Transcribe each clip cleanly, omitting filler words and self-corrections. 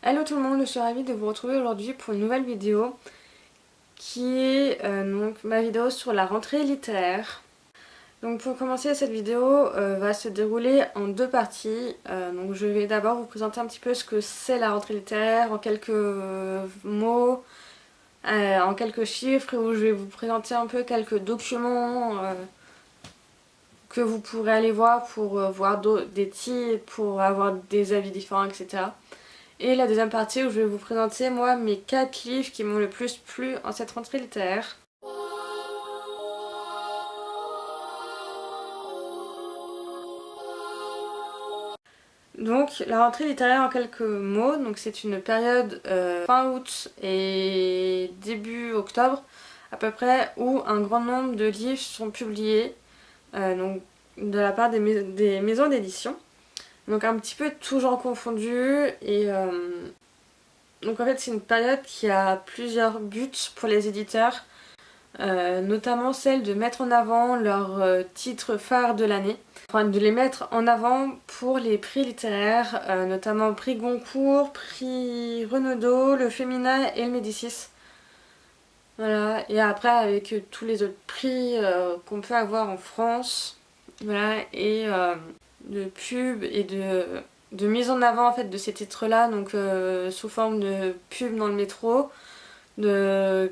Hello tout le monde, je suis ravie de vous retrouver aujourd'hui pour une nouvelle vidéo qui est donc ma vidéo sur la rentrée littéraire. Donc pour commencer, cette vidéo va se dérouler en deux parties. Donc je vais d'abord vous présenter un petit peu ce que c'est la rentrée littéraire en quelques mots, en quelques chiffres, où je vais vous présenter un peu quelques documents que vous pourrez aller voir pour voir des titres, pour avoir des avis différents, etc. Et la deuxième partie où je vais vous présenter moi mes 4 livres qui m'ont le plus plu en cette rentrée littéraire. Donc la rentrée littéraire en quelques mots, donc c'est une période fin août et début octobre à peu près où un grand nombre de livres sont publiés donc de la part des maisons d'édition. Donc un petit peu tout genre confondu et donc en fait c'est une période qui a plusieurs buts pour les éditeurs, notamment celle de mettre en avant leurs titres phares de l'année, enfin de les mettre en avant pour les prix littéraires, notamment prix Goncourt, prix Renaudot, le Féminin et le Médicis. Voilà, et après avec tous les autres prix qu'on peut avoir en France, voilà, et de pub et de mise en avant en fait de ces titres-là, donc sous forme de pub dans le métro, de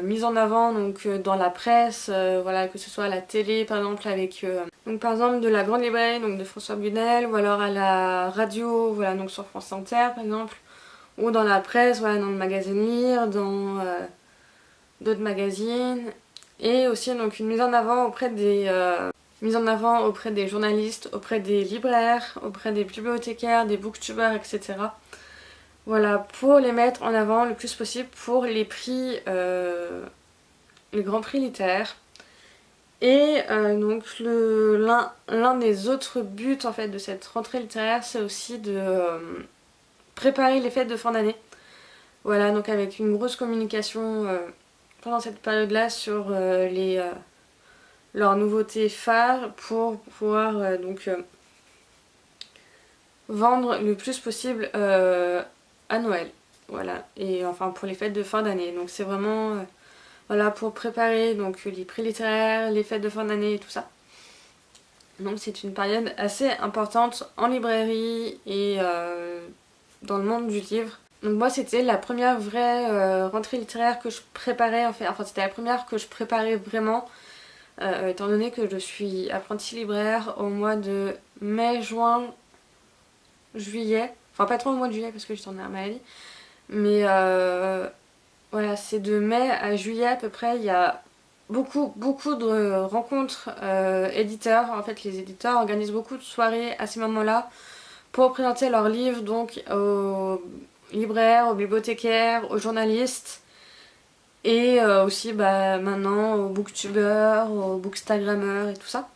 mise en avant donc dans la presse, voilà, que ce soit à la télé par exemple avec donc par exemple de la Grande Librairie donc de François Bunel, ou alors à la radio, voilà, donc sur France Inter par exemple, ou dans la presse, voilà, dans le magazine Lire, dans d'autres magazines, et aussi donc une mise en avant auprès des journalistes, auprès des libraires, auprès des bibliothécaires, des booktubers, etc. Voilà, pour les mettre en avant le plus possible pour les prix, les grands prix littéraires. Et donc l'un des autres buts en fait de cette rentrée littéraire, c'est aussi de préparer les fêtes de fin d'année. Voilà, donc avec une grosse communication pendant cette période-là sur leurs nouveautés phares pour pouvoir vendre le plus possible à Noël. Voilà, et enfin pour les fêtes de fin d'année. Donc c'est vraiment voilà, pour préparer donc les prix littéraires, les fêtes de fin d'année et tout ça. Donc c'est une période assez importante en librairie et dans le monde du livre. Donc moi c'était la première vraie rentrée littéraire que je préparais en fait. Enfin c'était la première que je préparais vraiment. Étant donné que je suis apprentie libraire au mois de mai, juin, juillet. Enfin pas trop au mois de juillet parce que j'étais en arrêt maladie. Mais voilà, c'est de mai à juillet à peu près. Il y a beaucoup de rencontres éditeurs. En fait les éditeurs organisent beaucoup de soirées à ces moments-là pour présenter leurs livres donc aux libraires, aux bibliothécaires, aux journalistes. Et aussi maintenant aux booktubers, aux bookstagrammeurs et tout ça.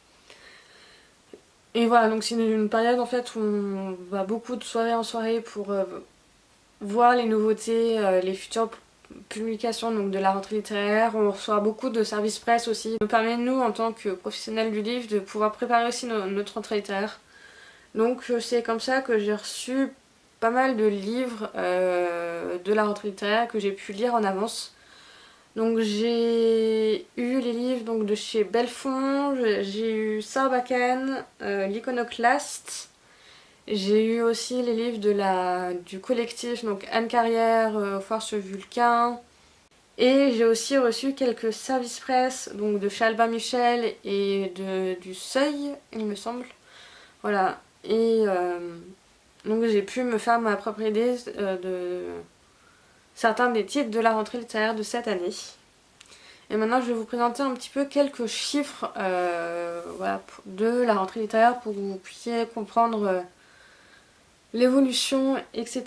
Et voilà, donc c'est une période en fait où on va beaucoup de soirée en soirée pour voir les nouveautés, les futures publications donc de la rentrée littéraire. On reçoit beaucoup de services presse aussi. Ça nous permet nous en tant que professionnels du livre de pouvoir préparer aussi notre rentrée littéraire. Donc c'est comme ça que j'ai reçu pas mal de livres de la rentrée littéraire que j'ai pu lire en avance. Donc j'ai eu les livres donc, de chez Belfond, j'ai eu Sarbacane, l'Iconoclaste, j'ai eu aussi les livres du collectif, donc Anne Carrière, Force Vulcain, et j'ai aussi reçu quelques services presse donc de chez Albin Michel et du Seuil, il me semble. Voilà, et donc j'ai pu me faire ma propre idée de certains des titres de la rentrée littéraire de cette année. Et maintenant je vais vous présenter un petit peu quelques chiffres voilà, de la rentrée littéraire pour que vous puissiez comprendre l'évolution, etc.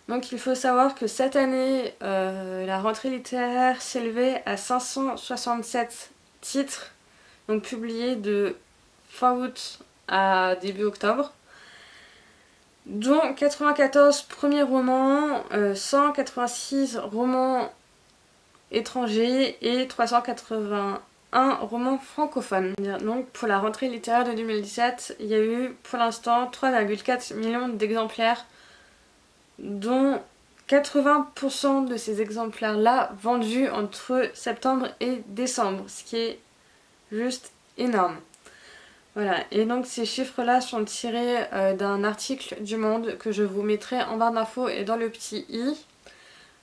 Donc il faut savoir que cette année, la rentrée littéraire s'élevait à 567 titres, donc publiés de fin août à début octobre, dont 94 premiers romans, 186 romans étrangers et 381 un roman francophone. Donc pour la rentrée littéraire de 2017, il y a eu pour l'instant 3,4 millions d'exemplaires, dont 80% de ces exemplaires-là vendus entre septembre et décembre, ce qui est juste énorme. Voilà, et donc ces chiffres-là sont tirés d'un article du Monde que je vous mettrai en barre d'infos et dans le petit i.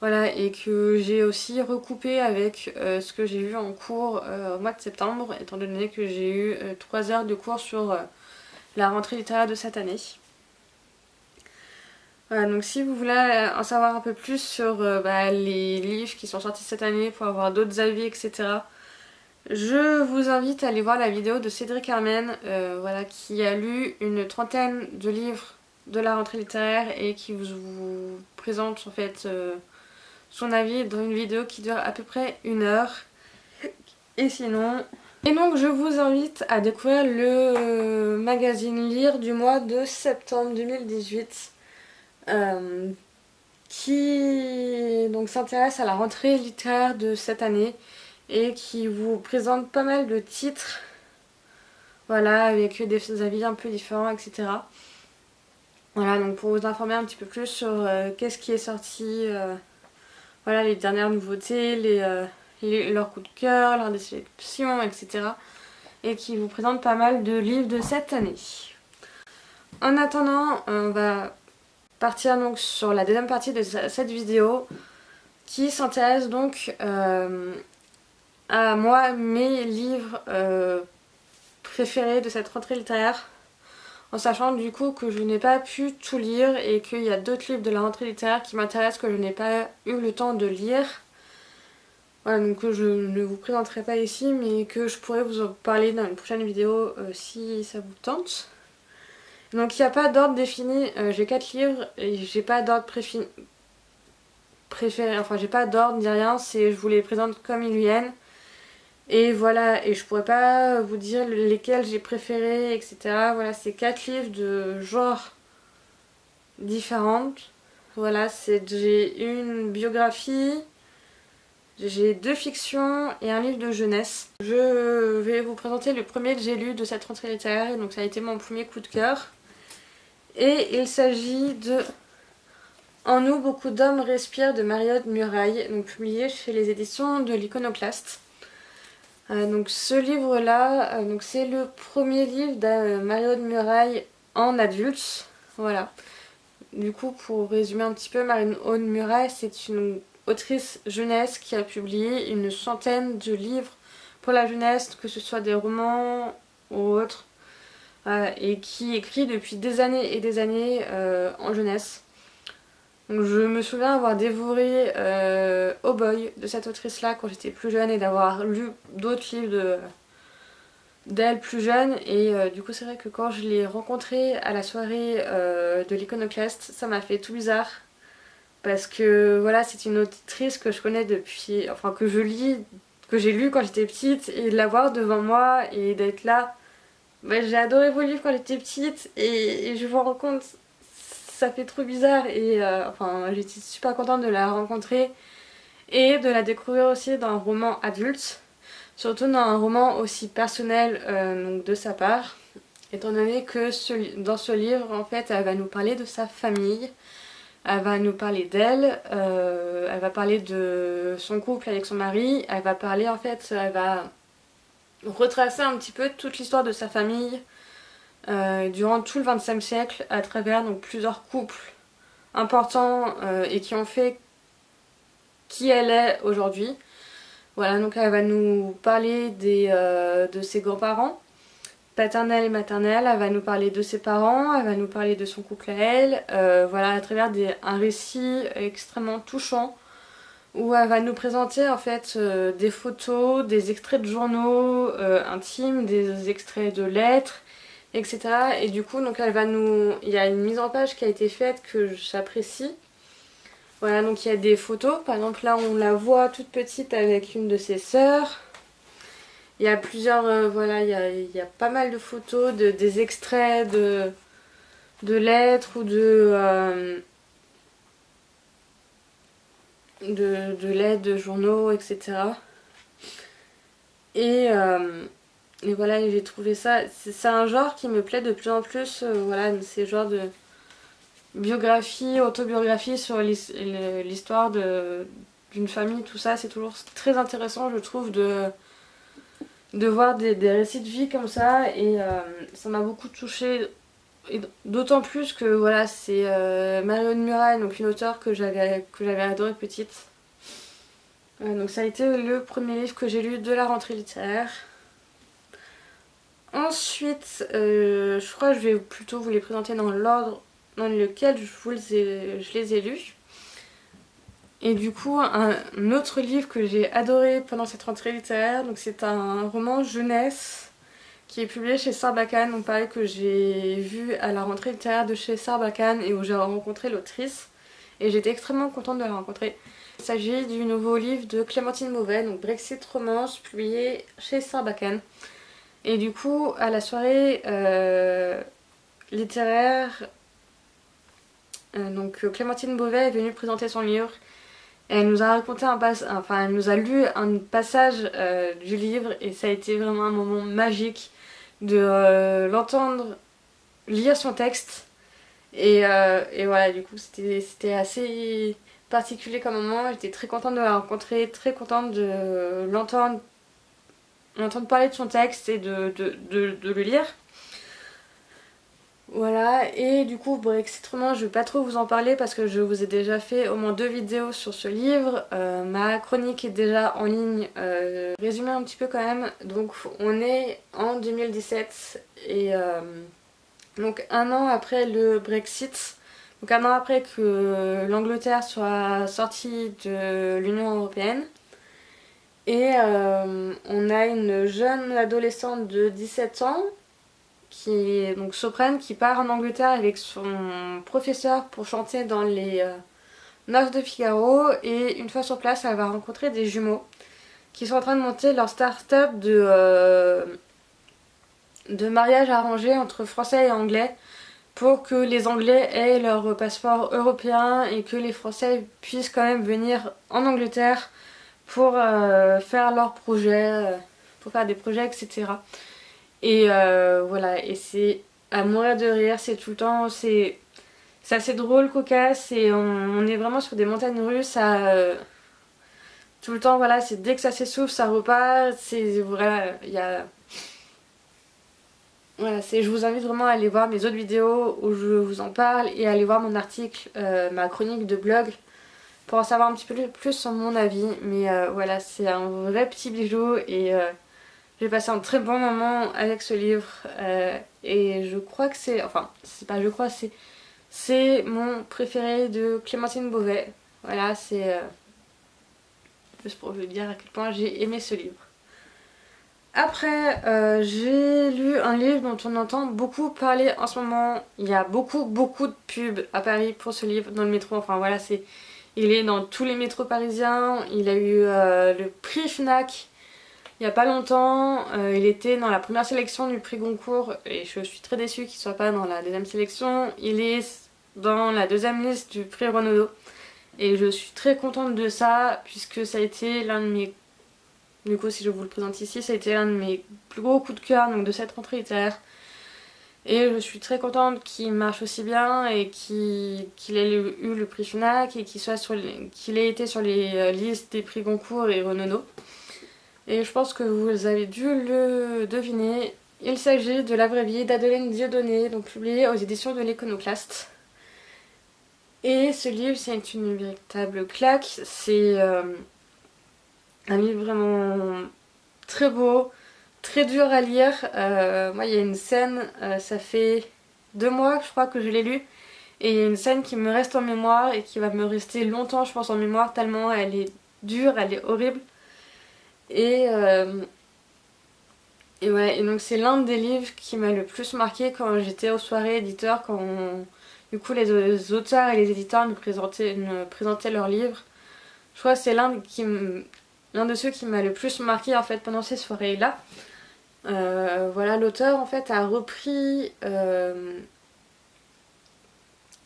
Voilà, et que j'ai aussi recoupé avec ce que j'ai vu en cours au mois de septembre, étant donné que j'ai eu 3 heures de cours sur la rentrée littéraire de cette année. Voilà, donc si vous voulez en savoir un peu plus sur les livres qui sont sortis cette année pour avoir d'autres avis, etc., je vous invite à aller voir la vidéo de Cédric Armen, voilà, qui a lu une trentaine de livres de la rentrée littéraire et qui vous présente en fait son avis dans une vidéo qui dure à peu près 1 heure. Et sinon... Et donc je vous invite à découvrir le magazine Lire du mois de septembre 2018 qui donc s'intéresse à la rentrée littéraire de cette année et qui vous présente pas mal de titres, voilà, avec des avis un peu différents, etc. Voilà, donc pour vous informer un petit peu plus sur qu'est-ce qui est sorti, voilà, les dernières nouveautés, leurs coups de cœur, leurs déceptions, etc. Et qui vous présente pas mal de livres de cette année. En attendant, on va partir donc sur la deuxième partie de cette vidéo qui s'intéresse donc à moi, mes livres préférés de cette rentrée littéraire, en sachant du coup que je n'ai pas pu tout lire et qu'il y a d'autres livres de la rentrée littéraire qui m'intéressent que je n'ai pas eu le temps de lire. Voilà, donc que je ne vous présenterai pas ici, mais que je pourrais vous en parler dans une prochaine vidéo si ça vous tente. Donc il n'y a pas d'ordre défini, j'ai 4 livres et j'ai pas d'ordre préféré, enfin j'ai pas d'ordre ni rien, je vous les présente comme ils viennent. Et voilà, et je pourrais pas vous dire lesquels j'ai préférés, etc. Voilà, c'est 4 livres de genres différentes. Voilà, j'ai une biographie, j'ai 2 fictions et un livre de jeunesse. Je vais vous présenter le premier que j'ai lu de cette rentrée littéraire, donc ça a été mon premier coup de cœur. Et il s'agit de En nous, beaucoup d'hommes respirent de Marie-Aude Murail, donc publié chez les éditions de l'Iconoclaste. Donc ce livre-là, c'est le premier livre de Marie-Aude Murail en adulte. Voilà. Du coup, pour résumer un petit peu, Marie-Aude Murail, c'est une autrice jeunesse qui a publié une centaine de livres pour la jeunesse, que ce soit des romans ou autres, et qui écrit depuis des années et des années en jeunesse. Donc je me souviens avoir dévoré Oh Boy de cette autrice-là quand j'étais plus jeune et d'avoir lu d'autres livres d'elle plus jeune. Et du coup c'est vrai que quand je l'ai rencontrée à la soirée de l'Iconoclaste, ça m'a fait tout bizarre. Parce que voilà, c'est une autrice que je connais depuis, enfin que je lis, que j'ai lu quand j'étais petite, et de la voir devant moi et d'être là. J'ai adoré vos livres quand j'étais petite et je me rends compte, ça fait trop bizarre et enfin j'étais super contente de la rencontrer et de la découvrir aussi dans un roman adulte, surtout dans un roman aussi personnel donc de sa part, étant donné que dans ce livre en fait elle va nous parler de sa famille, elle va nous parler d'elle, elle va parler de son couple avec son mari, elle va parler en fait, elle va retracer un petit peu toute l'histoire de sa famille durant tout le XXe siècle à travers donc plusieurs couples importants et qui ont fait qui elle est aujourd'hui. Voilà, donc elle va nous parler de ses grands-parents paternels et maternels, elle va nous parler de ses parents, elle va nous parler de son couple à elle, voilà, à travers un récit extrêmement touchant où elle va nous présenter en fait des photos, des extraits de journaux intimes, des extraits de lettres, etc. Et du coup, donc il y a une mise en page qui a été faite que j'apprécie. Voilà, donc il y a des photos, par exemple là on la voit toute petite avec une de ses sœurs. Il y a plusieurs, voilà, il y a pas mal de photos, des extraits de lettres ou de lettres, de journaux, etc. Et voilà, j'ai trouvé ça, c'est un genre qui me plaît de plus en plus, voilà, ces genres de biographie, autobiographie sur l'histoire d'une famille, tout ça, c'est toujours très intéressant, je trouve, de voir des récits de vie comme ça, et ça m'a beaucoup touchée, et d'autant plus que voilà, c'est Marion Murail, donc une auteure que j'avais adorée petite. Donc ça a été le premier livre que j'ai lu de la rentrée littéraire. Ensuite, je crois que je vais plutôt vous les présenter dans l'ordre dans lequel je les ai lus. Et du coup, un autre livre que j'ai adoré pendant cette rentrée littéraire, donc c'est un roman jeunesse qui est publié chez Sarbacane, donc pareil que j'ai vu à la rentrée littéraire de chez Sarbacane et où j'ai rencontré l'autrice. Et j'étais extrêmement contente de la rencontrer. Il s'agit du nouveau livre de Clémentine Beauvais, donc Brexit Romance, publié chez Sarbacane. Et du coup, à la soirée littéraire, donc Clémentine Beauvais est venue présenter son livre. Et elle nous a raconté elle nous a lu un passage du livre et ça a été vraiment un moment magique de l'entendre lire son texte. Et voilà, du coup, c'était assez particulier comme moment. J'étais très contente de la rencontrer, très contente de l'entendre parler de son texte et de le lire. Voilà, et du coup, Brexit Romance, je vais pas trop vous en parler parce que je vous ai déjà fait au moins 2 vidéos sur ce livre. Ma chronique est déjà en ligne. Résumer un petit peu quand même. Donc, on est en 2017 et donc un an après le Brexit, donc un an après que l'Angleterre soit sortie de l'Union Européenne. Et on a une jeune adolescente de 17 ans qui est donc soprane, qui part en Angleterre avec son professeur pour chanter dans les Noces de Figaro. Et une fois sur place, elle va rencontrer des jumeaux qui sont en train de monter leur start-up de mariage arrangé entre français et anglais pour que les anglais aient leur passeport européen et que les français puissent quand même venir en Angleterre pour faire leurs projets, pour faire des projets, etc. Et voilà, et c'est à mourir de rire, c'est tout le temps, c'est assez drôle, cocasse, et on est vraiment sur des montagnes russes, tout le temps, voilà, c'est dès que ça s'essouffle, ça repart, c'est voilà, il y a... Voilà, je vous invite vraiment à aller voir mes autres vidéos où je vous en parle et à aller voir mon article, ma chronique de blog pour en savoir un petit peu plus sur mon avis. Mais voilà, c'est un vrai petit bijou et j'ai passé un très bon moment avec ce livre et je crois que c'est... Enfin, c'est pas je crois, c'est mon préféré de Clémentine Beauvais. Voilà, c'est juste pour vous dire à quel point j'ai aimé ce livre. Après, j'ai lu un livre dont on entend beaucoup parler en ce moment. Il y a beaucoup de pubs à Paris pour ce livre dans le métro. Enfin voilà, il est dans tous les métros parisiens. Il a eu le prix Fnac il y a pas longtemps. Il était dans la première sélection du prix Goncourt et je suis très déçue qu'il soit pas dans la deuxième sélection. Il est dans la deuxième liste du prix Renaudot et je suis très contente de ça puisque ça a été l'un de mes... Du coup, si je vous le présente ici, ça a été l'un de mes plus gros coups de cœur donc de cette rentrée littéraire. Et je suis très contente qu'il marche aussi bien et qu'il ait eu le prix Fnac et qu'il ait été sur les listes des prix Goncourt et Renaudot. Et je pense que vous avez dû le deviner. Il s'agit de La vraie vie d'Adelaine Dieudonné, donc publié aux éditions de l'Iconoclaste. Et ce livre, c'est une véritable claque. C'est un livre vraiment très beau, très dur à lire. Moi, il y a une scène, ça fait 2 mois, je crois, que je l'ai lu. Et il y a une scène qui me reste en mémoire et qui va me rester longtemps, je pense, en mémoire, tellement elle est dure, elle est horrible. Et ouais, et donc c'est l'un des livres qui m'a le plus marqué quand j'étais aux soirées éditeurs, du coup les auteurs et les éditeurs nous présentaient leurs livres. Je crois que c'est l'un de ceux qui m'a le plus marqué en fait pendant ces soirées-là. Voilà, l'auteur en fait a repris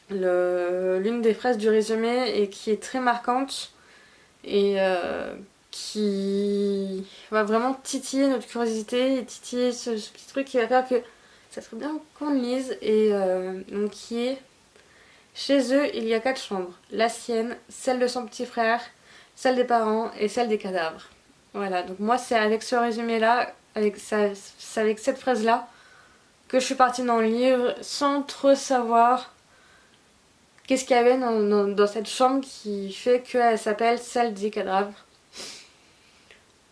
l'une des phrases du résumé et qui est très marquante et qui va vraiment titiller notre curiosité et titiller ce petit truc qui va faire que ça serait bien qu'on le lise. Et donc qui est: chez eux, il y a 4 chambres. La sienne, celle de son petit frère, celle des parents et celle des cadavres. Voilà, donc moi c'est avec ce résumé-là, c'est avec cette phrase-là, que je suis partie dans le livre sans trop savoir qu'est-ce qu'il y avait dans cette chambre qui fait qu'elle s'appelle celle des cadavres.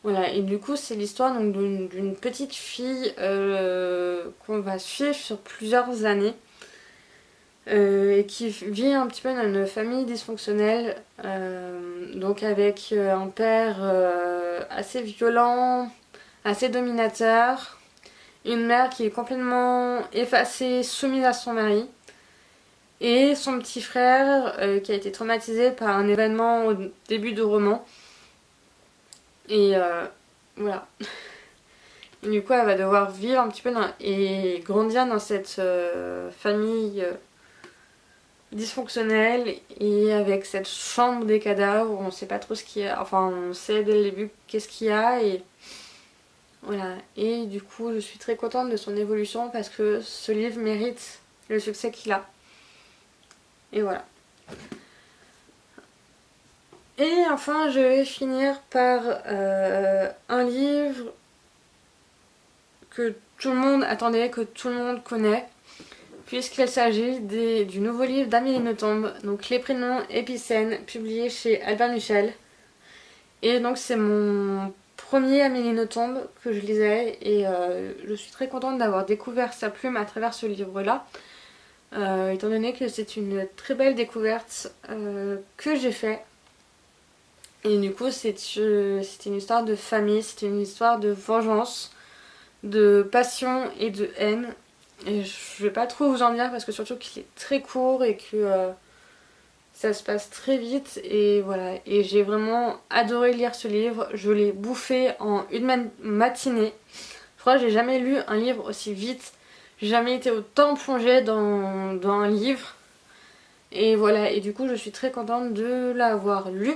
Voilà, et du coup c'est l'histoire d'une petite fille qu'on va suivre sur plusieurs années. Et qui vit un petit peu dans une famille dysfonctionnelle, donc avec un père assez violent, assez dominateur, une mère qui est complètement effacée, soumise à son mari, et son petit frère qui a été traumatisé par un événement au début du roman. Et voilà. Et du coup elle va devoir vivre un petit peu et grandir dans cette famille dysfonctionnelle, et avec cette chambre des cadavres où on sait pas trop ce qu'il y a, enfin on sait dès le début qu'est-ce qu'il y a, et voilà. Et du coup je suis très contente de son évolution parce que ce livre mérite le succès qu'il a. Et voilà. Et enfin je vais finir par un livre que tout le monde attendait, que tout le monde connaît, puisqu'il s'agit du nouveau livre d'Amélie Nothomb, donc Les Prénoms Épicènes, publié chez Albin Michel. Et donc c'est mon premier Amélie Nothomb que je lisais, et je suis très contente d'avoir découvert sa plume à travers ce livre-là, étant donné que c'est une très belle découverte que j'ai fait. Et du coup c'était une histoire de famille, c'était une histoire de vengeance, de passion et de haine. Et je vais pas trop vous en dire parce que surtout qu'il est très court et que ça se passe très vite. Et voilà, et j'ai vraiment adoré lire ce livre. Je l'ai bouffé en une matinée. Je crois que j'ai jamais lu un livre aussi vite. J'ai jamais été autant plongée dans un livre. Et voilà, et du coup je suis très contente de l'avoir lu.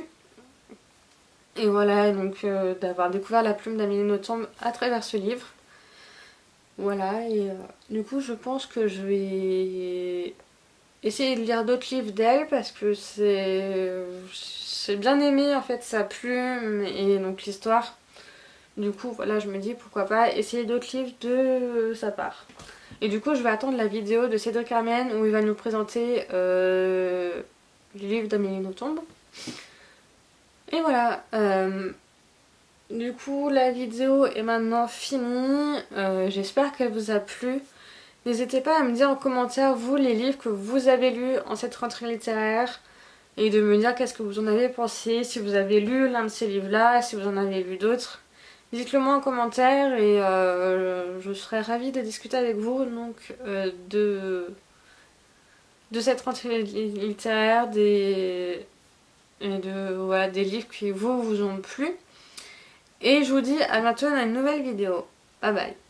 Et voilà, donc d'avoir découvert la plume d'Amélie Nothomb à travers ce livre. Voilà, et du coup je pense que je vais essayer de lire d'autres livres d'elle parce que j'ai bien aimé en fait sa plume et donc l'histoire. Du coup voilà, je me dis pourquoi pas essayer d'autres livres de sa part. Et du coup je vais attendre la vidéo de Cédric Armen où il va nous présenter le livre d'Amélie Nothomb. Et voilà, du coup la vidéo est maintenant finie, j'espère qu'elle vous a plu. N'hésitez pas à me dire en commentaire vous les livres que vous avez lus en cette rentrée littéraire et de me dire qu'est-ce que vous en avez pensé, si vous avez lu l'un de ces livres là, si vous en avez lu d'autres. Dites-le moi en commentaire et je serais ravie de discuter avec vous donc de cette rentrée littéraire, voilà, des livres qui vous ont plu. Et je vous dis à bientôt dans une nouvelle vidéo. Bye bye.